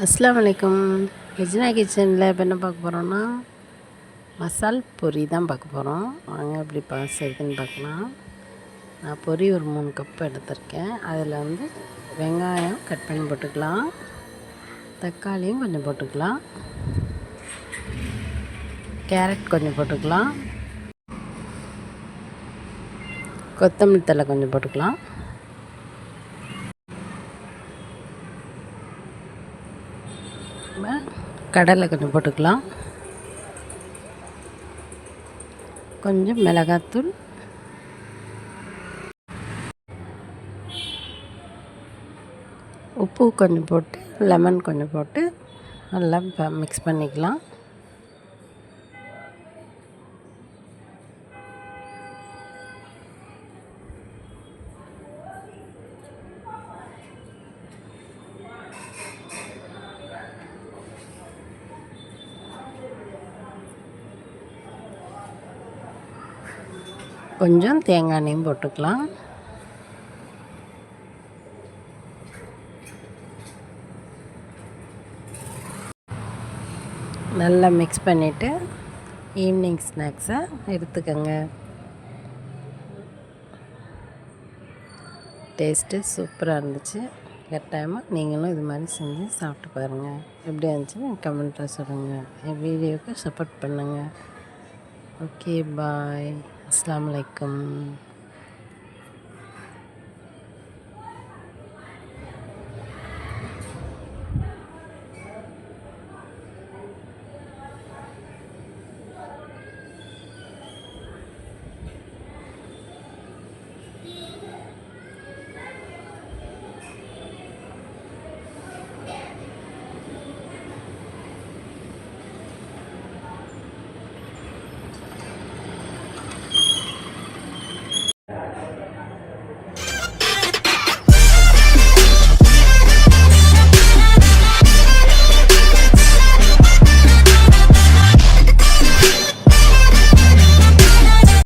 அஸ்ஸலாமு அலைக்கும். ஹிஜ்னா கிச்சனில் இப்போ என்ன பார்க்க போகிறோன்னா மசால் பொரி தான் பார்க்க போகிறோம். வாங்க எப்படி செய்யுதுன்னு பார்க்கலாம். நான் பொரி ஒரு 3 கப் எடுத்திருக்கேன். அதில் வெங்காயம் கட் பண்ணி போட்டுக்கலாம், தக்காளியும் கொஞ்சம் போட்டுக்கலாம், கேரட் கொஞ்சம் போட்டுக்கலாம், கொத்தமல்லி தழை கொஞ்சம் போட்டுக்கலாம், கடலை கொஞ்சம் போட்டுக்கலாம், கொஞ்சம் மிளகாத்தூள், உப்பு கொஞ்சம் போட்டு, லெமன் கொஞ்சம் போட்டு நல்லா மிக்ஸ் பண்ணிக்கலாம். கொஞ்சம் தேங்காய் எண்ணெயும் போட்டுக்கலாம். நல்லா மிக்ஸ் பண்ணிவிட்டு ஈவினிங் ஸ்நாக்ஸை எடுத்துக்கோங்க. டேஸ்ட்டு சூப்பராக இருந்துச்சு. கட்டாயமாக நீங்களும் இது மாதிரி செஞ்சு சாப்பிட்டு பாருங்கள். எப்படி இருந்துச்சுன்னு கமெண்ட்டில் சொல்லுங்கள். என் வீடியோவுக்கு சப்போர்ட் பண்ணுங்கள். ஓகே, பாய். அஸ்ஸலாமு அலைக்கும்.